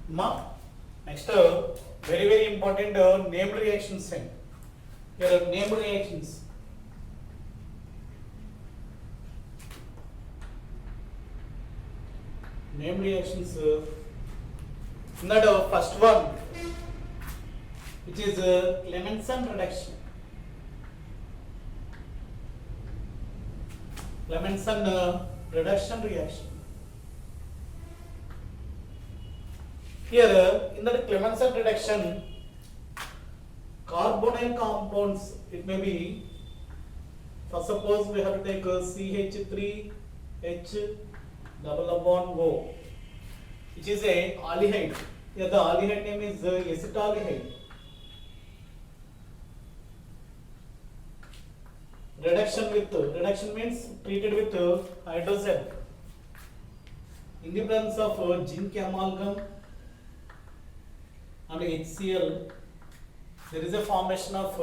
Ma. Next, very important named reactions. Here are named reactions. Named reactions. In that first one, which is Clemmensen reduction. Clemmensen reduction reaction. Here, in the Clemmensen reduction, carbonyl compounds, it may be, for suppose we have to take CH3H double bond O, which is a aldehyde. Here the aldehyde name is acetaldehyde. Reduction means treated with hydrogen. In the presence of zinc amalgam and HCl, there is a formation of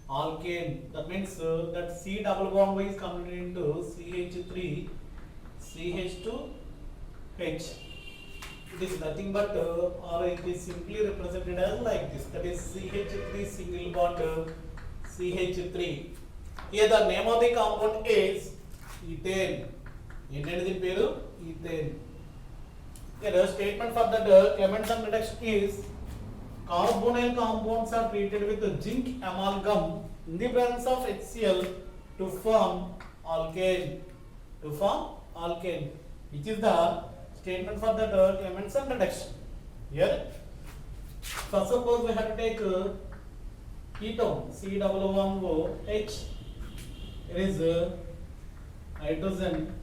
alkane. That means that C double bond is converted into CH3 CH2H. It is nothing but or it is simply represented as like this. That is CH3 single bond CH3. Here the name of the compound is ethane. Ethane. The statement for that Clemmensen reduction is carbonyl compounds are treated with zinc amalgam in the presence of HCl to form alkane. Which is the statement for that Clemmensen reduction. Here, first suppose we have to take ketone C1O-H. It is hydrogen.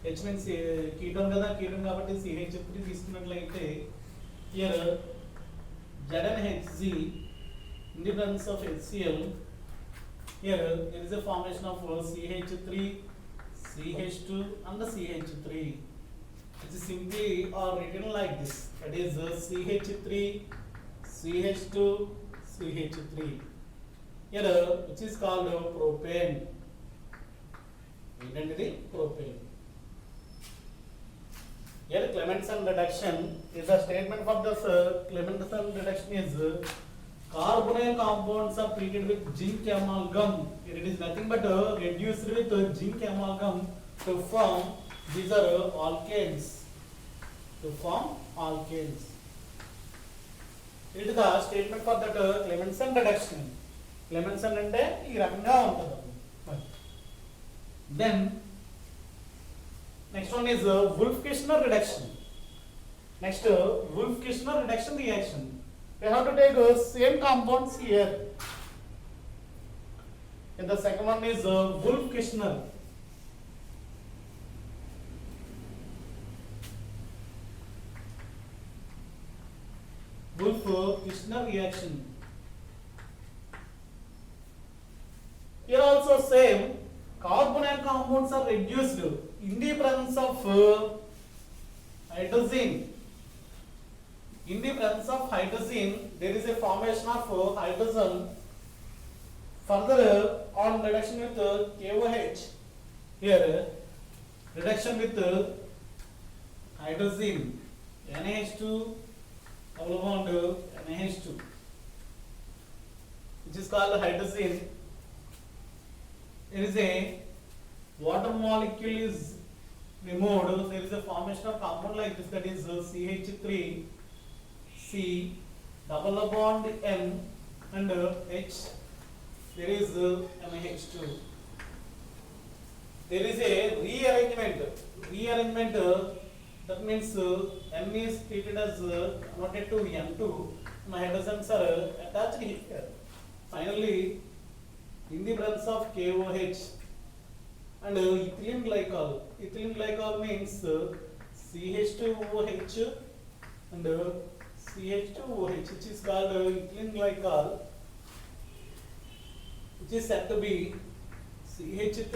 H means ketone కాబట్టి CH3 తీసుకున్నట్లయితే here ZnHg in the presence of HCl, here there is a formation of CH3 CH2 and the CH3. It is simply or written like this, that is CH3 CH2 CH3. Here which is called propane. Identity propane. Here Clemmensen reduction is a statement for this Clemmensen reduction is carbonyl compounds are treated with zinc amalgam. Here it is nothing but reduced with zinc amalgam to form these are alkanes. It is the statement for that Clemmensen reduction. Clemmensen అంటే ఈ రకంగా ఉంటుంది. Then next one is Wolff-Kishner reduction. Next Wolff-Kishner reduction reaction. We have to take same compounds here. And the second one is Wolff-Kishner. Wolff-Kishner reaction. Here also same. Carbonyl compounds are reduced in the presence of hydrogen. In the presence of hydrogen, there is a formation of hydrogen. Further, on reduction with KOH, here reduction with hydrogen, NH2 double bond NH2, which is called hydrogen. There is a water molecule is removed. There is a formation of compound like this, that is CH3 C double bond N and H. There is NH2. There is a rearrangement. That means N is treated as converted to N2. My hydrogens are attached here. Finally, in the presence of KOH and ethylene glycol. Ethylene glycol means CH2OH and CH2OH, which is called ethylene glycol, which is said to be CH3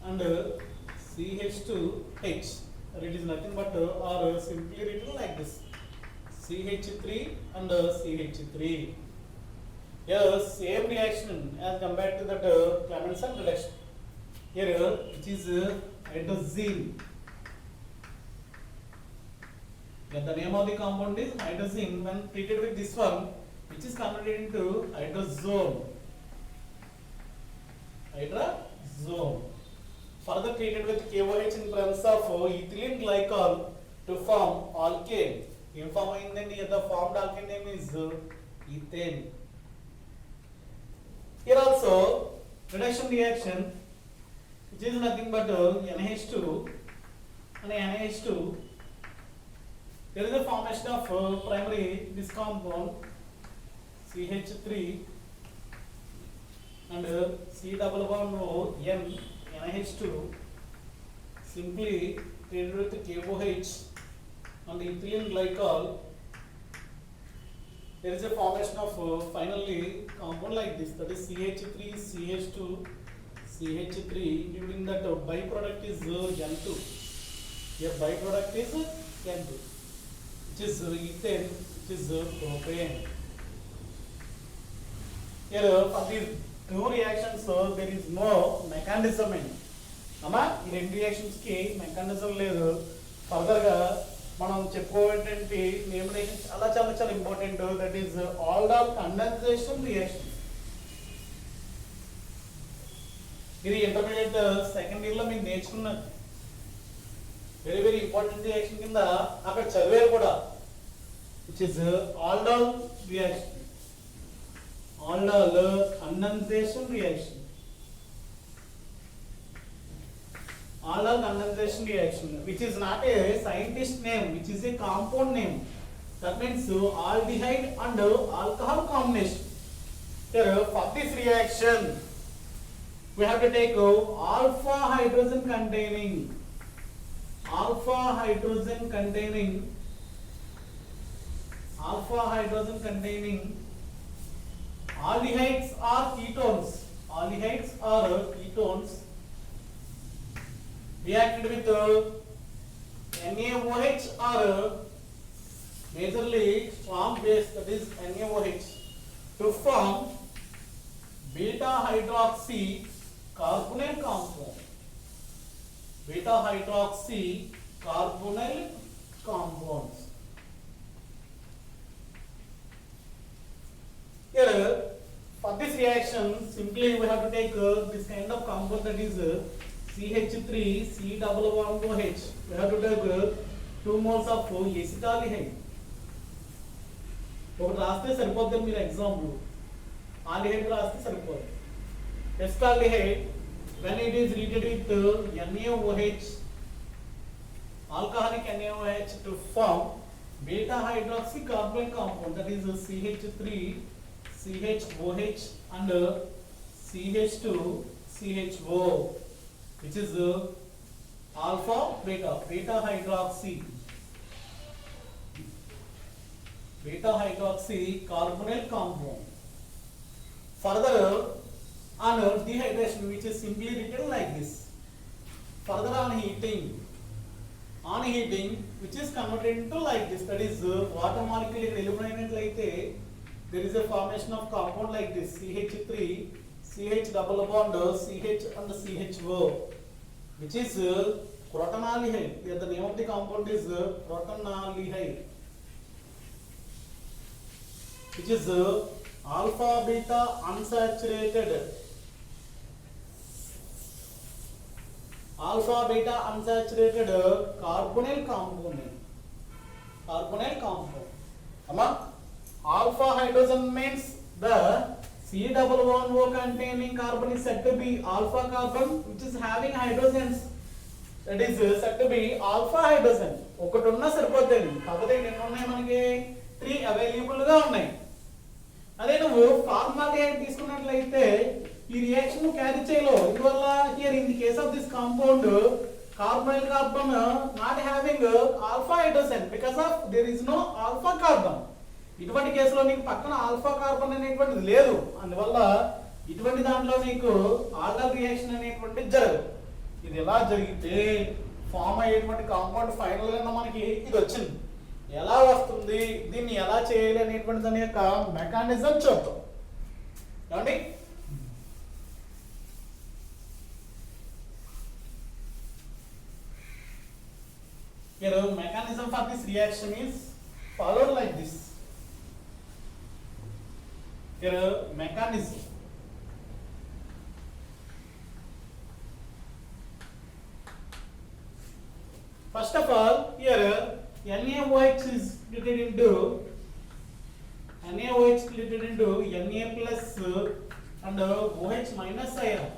and CH2H. It is nothing but or simply written like this, CH3 and CH3. Yes, same reaction as compared to that Clemmensen reduction. Here, which is hydrazine. Then the name of the compound is hydrazine. When treated with this one, which is converted into hydrazone. Hydrazone. Further treated with KOH in presence of ethylene glycol to form alkane. Informed then the formed alkane name is ethane. Here also reduction reaction, which is nothing but NH2 and NH2. There is a formation of primary this compound CH3 and C double bond O N NH2 simply treated with KOH and ethylene glycol. There is a formation of finally compound like this, that is CH3 CH2 CH3, including that byproduct is N2. Here byproduct is N2, which is ethane, which is propane. Here for these two reactions there is no mechanism in. ఈ రెండు reactions కి mechanism లేదు. Further గా మనం చెప్పుకోవాలంటే name reaction చాలా చాలా చాలా important. That is aldol condensation reaction. ఇది ఇంటర్మీడియట్ సెకండ్ ఇయర్ లో మీరు నేర్చుకున్నారు. వెరీ వెరీ ఇంపార్టెంట్ రియాక్షన్ కింద అక్కడ చదివారు కూడా, which is aldol reaction. Aldol condensation reaction. Aldol condensation reaction, which is not a scientist name, which is a compound name. That means aldehyde and alcohol combination. Here for this reaction, we have to take alpha hydrogen containing aldehydes are ketones. Reacted with NaOH or majorly strong base, that is NaOH, to form beta hydroxy carbonyl compound. Beta hydroxy carbonyl compounds. Here for this reaction simply we have to take this kind of compound, that is CH3 C double bond OH. We have to take 2 moles of acetaldehyde. ఒకటి రాస్తే సరిపోద్ది. మీరు example aldehyde రాస్తే సరిపోద్ది. acetaldehyde when it is treated with NaOH, alcoholic NaOH, to form beta hydroxy carbonyl compound, that is CH3 CHOH and CH2 CHO, which is alpha beta hydroxy carbonyl compound. Further on dehydration, which is simply written like this. Further on heating, which is converted into like this, that is water molecule eliminated. There is a formation of compound like this, CH3 CH double bond CH and CHO, which is crotonaldehyde. Here the name of the compound is crotonaldehyde, which is alpha beta unsaturated carbonyl compound. Alpha hydrogen means the C double bond O containing carbon is said to be alpha carbon, which is having hydrogens. That is said to be alpha hydrogen. ఒకటి ఉన్నా సరిపోతుంది. కాకపోతే ఎన్ని ఉన్నాయి మనకి? 3 available గా ఉన్నాయి. అదే నువ్వు ఫార్మాల్డిహైడ్ తీసుకున్నట్లయితే ఈ రియాక్షన్ క్యారీ చేయలేవు. ఇందువల్ల here in the case of this compound carbonyl carbon not having alpha hydrogen because of there is no alpha carbon. ఇటువంటి కేసులో నీకు పక్కన ఆల్ఫా కార్బన్ అనేటువంటిది లేదు. అందువల్ల ఇటువంటి దాంట్లో నీకు ఆల్డల్ రియాక్షన్ అనేటువంటిది జరగదు. ఇది ఎలా జరిగితే ఫామ్ అయ్యేటువంటి కాంపౌండ్ ఫైనల్ గా మనకి ఇది వచ్చింది. ఎలా వస్తుంది, దీన్ని ఎలా చేయాలి అనేటువంటి దాని యొక్క మెకానిజం చూద్దాం. ఏమండి, Here mechanism for this reaction is followed like this. Here mechanism. First of all, here NaOH is split into Na plus and OH minus ion.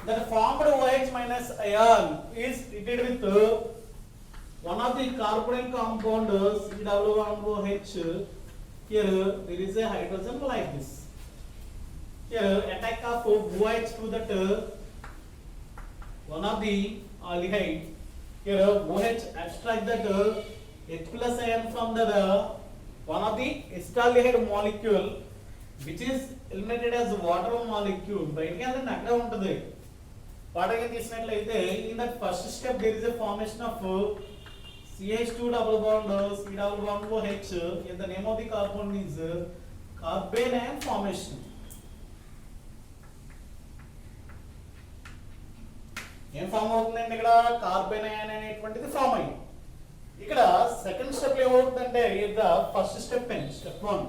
That formed OH minus ion is treated with one of the carbonyl compound COOH. Here there is a hydrogen like this. Here attack of OH to that one of the aldehyde. Here OH abstract that H plus ion from the one of the acetaldehyde molecule, which is eliminated as water molecule. Bయటికి అంటే అక్కడే ఉంటుంది. వాటర్కి తీసినట్లయితే in that first step there is a formation of CH2 double bond C double bond OH. And the name of the compound is carbanion formation. ఏం form అవుతుందండి ఇక్కడ కార్బనియన్ అనేటువంటిది form అయ్యింది. ఇక్కడ సెకండ్ స్టెప్ ఏమవుతుందంటే the first step and step 1.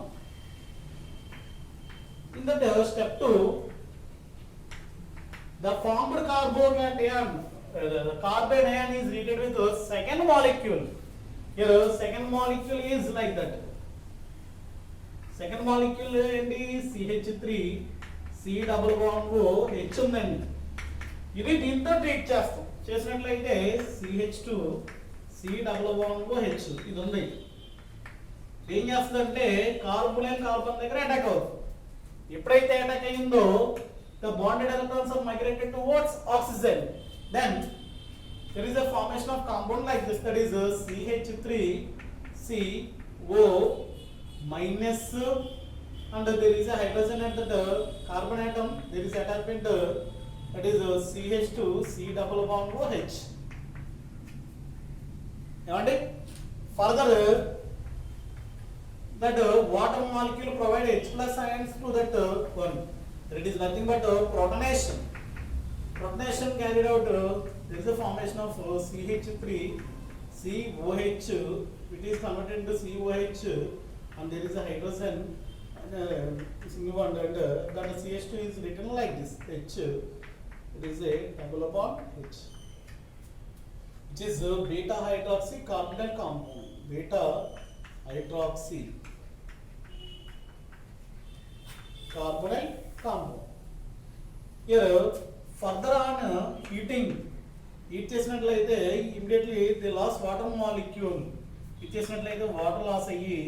In that step 2, the formed carbanion is treated with a second molecule. Here second molecule is like that. Second molecule ఏంటి CH3 C double bond H ఉందండి. ఇది దీంతో treat చేస్తాం. చేసినట్లయితే CH2 C double bond H ఇది ఉంది. ఏం చేస్తుందంటే కార్బోనిల్ కార్బన్ దగ్గర అటాక్ అవుతుంది. ఎప్పుడైతే అటాక్ అయిందో the bonded electrons are migrated towards oxygen. Then there is a formation of compound like this, that is CH3CO minus, and there is a hydrogen at the carbon atom. There is attachment that is CH2 C double bond OH. And further that water molecule provide H plus ions to that one. It is nothing but protonation. Protonation carried out, there is a formation of CH3 COH, which is converted into COH, and there is a hydrogen single bond, and that CH2 is written like this H. It is a double bond H, which is beta hydroxy carbonyl compound. Beta hydroxy carbonyl compound. Here further on heating, heat చేసినట్లయితే immediately they lost water molecule. heat చేసినట్లయితే water loss అయ్యి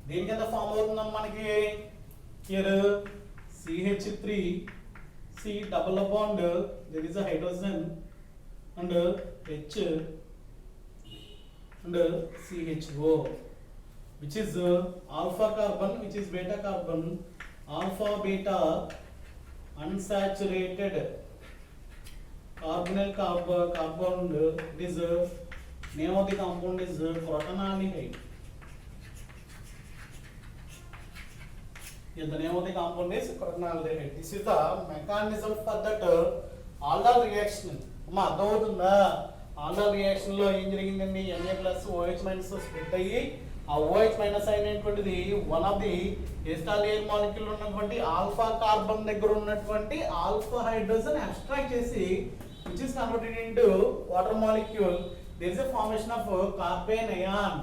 దేని కింద form అవుతుందన్న మనకి here CH3 C double bond, there is a hydrogen and H and CHO, which is alpha carbon, which is beta carbon, alpha beta unsaturated carbonyl compound. This name of the compound is protonaldehyde. The name of the compound is protonaldehyde. This is the mechanism for that aldol reaction. అమ్మా అర్థమవుతుందా? aldol reaction లో ఏం జరిగిందండి? Na plus OH minus split అయ్యి ఆ OH minus అయినటువంటిది one of the ఎస్టాలియన్ molecule ఉన్నటువంటి ఆల్ఫా కార్బన్ దగ్గర ఉన్నటువంటి ఆల్ఫా హైడ్రోజన్ అబ్స్ట్రాక్ట్ చేసి which is converted into water molecule. There is a formation of carbanion.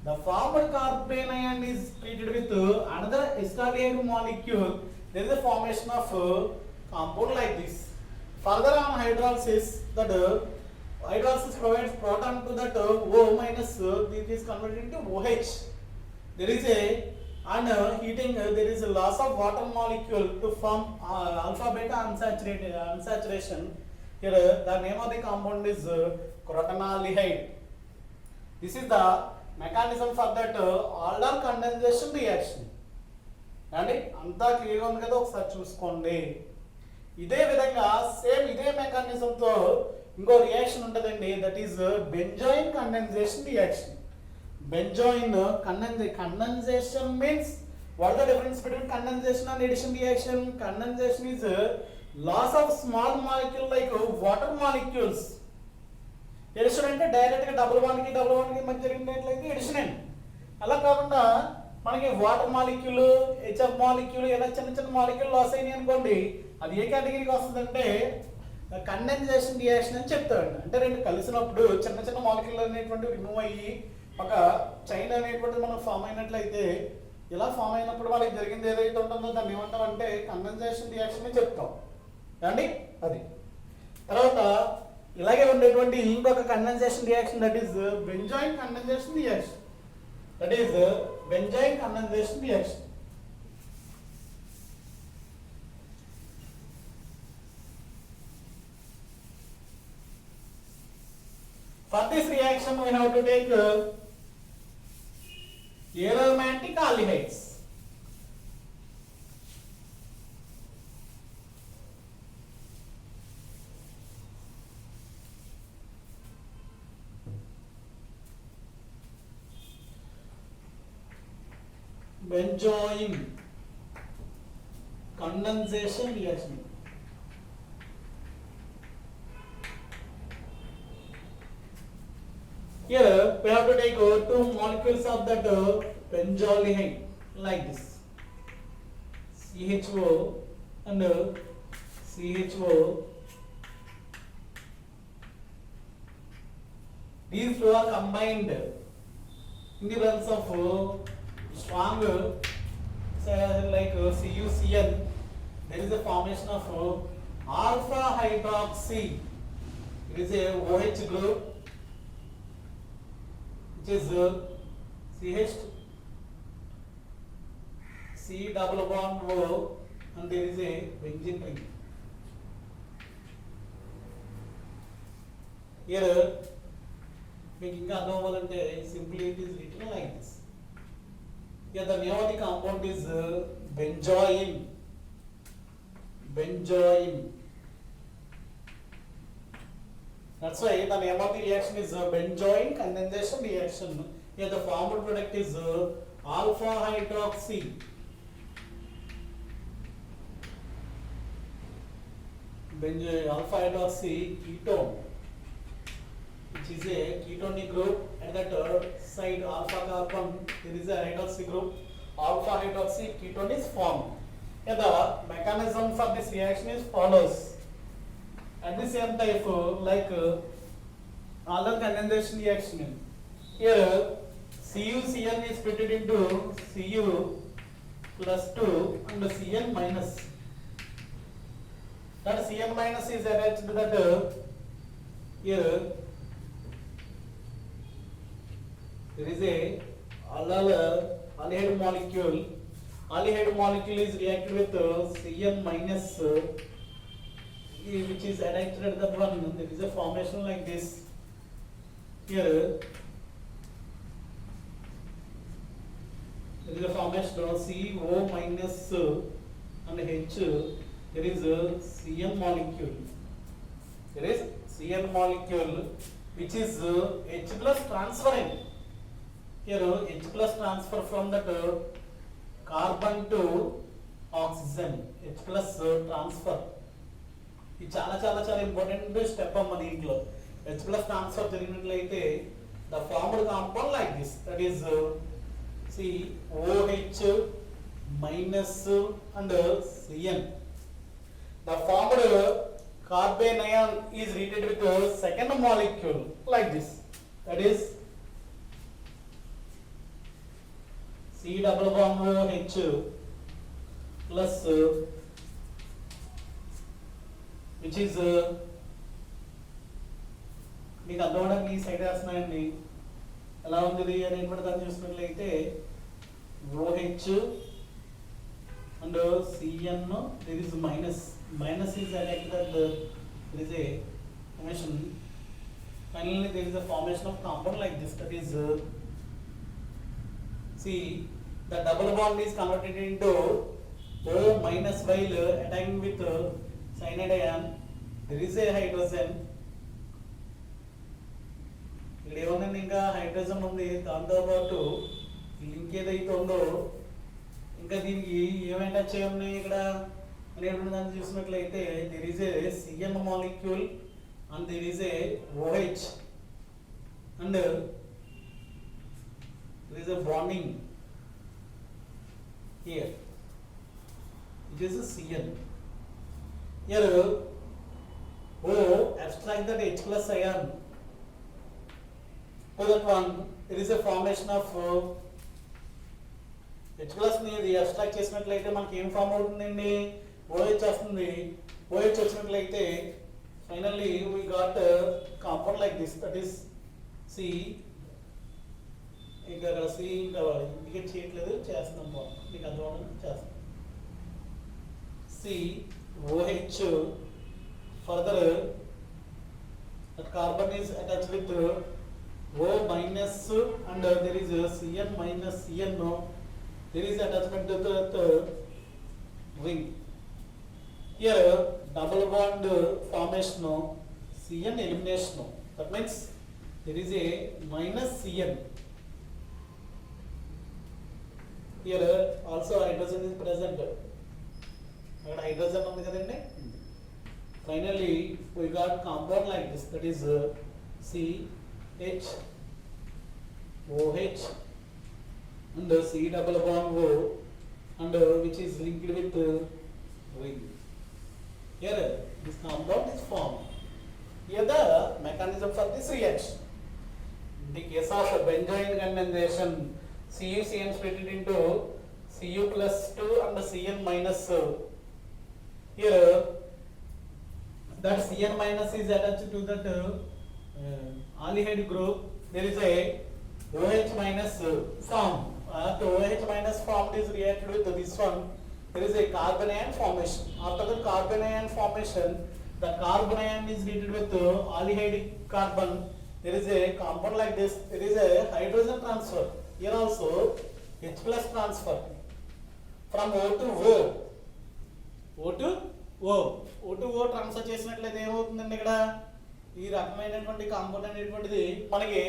The formed carbanion is treated with another esterylate molecule. There is a formation of compound like this. Further on hydrolysis, that hydrolysis provides proton to that O minus, it is converted into OH. There is a heating, there is a loss of water molecule to form alpha beta unsaturation. Here the name of the compound is protonaldehyde. This is the mechanism for that aldol condensation reaction. అండి అంతా క్లియర్గా ఉంది కదా, ఒకసారి చూసుకోండి. ఇదే విధంగా same ఇదే మెకానిజంతో ఇంకో రియాక్షన్ ఉంటుందండి, that is benzoin condensation reaction. Benzoin condensation means what is the difference between condensation and addition reaction? Condensation is loss of small molecule like water molecules. Addition అంటే డైరెక్ట్గా డబుల్ బాండ్కి మధ్య జరిగినట్లయితే ఎడిషన్ అండి. అలా కాకుండా మనకి వాటర్ మాలిక్యూల్, హెచ్ఎఫ్ మాలిక్యూల్ ఇలా చిన్న చిన్న మాలిక్యూల్ లాస్ అయినాయి అనుకోండి, అది ఏ కేటగిరీకి వస్తుందంటే కండెన్సేషన్ రియాక్షన్ అని చెప్తాడు. అంటే రెండు కలిసినప్పుడు చిన్న చిన్న మాలిక్యూల్ అనేటువంటివి రిమూవ్ అయ్యి ఒక చైన్ అనేటువంటిది మనం ఫామ్ అయినట్లయితే, ఇలా ఫామ్ అయినప్పుడు వాళ్ళకి జరిగింది ఏదైతే ఉంటుందో దాన్ని ఏమంటాం అంటే కండెన్సేషన్ రియాక్షన్ అని చెప్తాం అండి. అది తర్వాత ఇలాగే ఉండేటువంటి ఇంకొక condensation reaction, that is benzoin condensation reaction. That is benzoin condensation reaction. For this reaction we have to take aromatic aldehydes. Benzoin condensation reaction. Here we have to take two molecules of that benzaldehyde like this, CHO and CHO. These two are combined in the presence of strong like CuCN. There is a formation of alpha hydroxy. It is a OH group, which is CH, C double bond O, and there is a benzene ring. Here, making a novel and simply it is written like this. Here the name of the compound is benzoin. Benzoin. That's why the name of the reaction is benzoin condensation reaction. Here the formed product is alpha hydroxy. Benzoin alpha hydroxy ketone, which is a ketonic group. At that side alpha carbon there is a hydroxy group. Alpha hydroxy ketone is formed. Here the mechanism for this reaction is follows. At the same time, like other condensation reaction, here CuCN is split into Cu plus 2 and Cn minus. That Cn minus is attached to that here. There is a aldehyde molecule. Aldehyde molecule is reacted with Cn minus, which is attached at that one. There is a formation like this. Here there is a formation CO minus and H. There is a Cn molecule. There is Cn molecule which is H plus transferring. Here H plus transfer from that carbon to oxygen. H plus transfer. ఇది చాలా చాలా చాలా important step అమ్మ దీంట్లో. H plus transfer జరిగినట్లయితే the formed compound like this, that is COH minus and Cn. The formed carbon ion is reacted with the second molecule like this, that is C double bond OH plus which is మీకు అర్థమవడానికి ఈ side వేస్తున్నాయండి. ఎలా ఉంది అనేటువంటి దాన్ని చూసినట్లయితే OH and Cn, there is minus is attached that there is a formation. Finally there is a formation of compound like this, that is see the double bond is converted into O minus while attacking with cyanide ion. There is a hydrogen. ఇక్కడ ఏమన్నా ఇంకా hydrogen ఉంది, దాంతోపాటు link ఏదైతే ఉందో ఇంకా దీనికి ఏమైనా టచ్ ఉన్నాయి ఇక్కడ అనేటువంటి దాన్ని చూసినట్లయితే there is a Cn molecule and there is a OH. and there is a bonding here. It is a Cn. Here O abstract that H plus ion. So that one, there is a formation of H plus ని abstract చేసినట్లయితే మనకి ఏం form అవుతుందండి, OH వస్తుంది. OH వచ్చినట్లయితే finally we got a compound like this, that is C. ఇంకా అక్కడ C ఇంకా ఇండికేట్ చేయట్లేదు, చేస్తున్నాం మీకు అర్థం చేస్తాం. C OH, further that carbon is attached with O minus and there is a Cn minus Cn, there is attachment to the ring. Here double bond formation, Cn elimination, that means there is a minus Cn. Here also hydrogen is present. Hydrogen ఉంది కదండి. Finally we got compound like this, that is CH OH and C double bond O and which is linked with ring. Here this compound is formed. Here the mechanism for this reaction. In the case of benzoyl condensation, CuCN split into Cu plus 2 and Cn minus. Here that Cn minus is attached to that aldehyde group. There is a OH minus form. The OH minus formed is reacted with this one. There is a carbon ion formation. After the carbon ion formation, the carbon ion is reacted with aldehyde carbon. There is a compound like this. There is a hydrogen transfer. Here also H plus transfer from O to O. O to O. O to O transfer చేసినట్లయితే ఏమవుతుందండి, ఇక్కడ ఈ రకమైనటువంటి compound అనేటువంటిది మనకి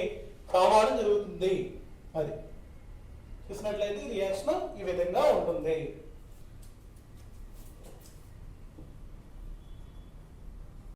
form అవడం జరుగుతుంది. అది చూసినట్లయితే రియాక్షన్ ఈ విధంగా ఉంటుంది.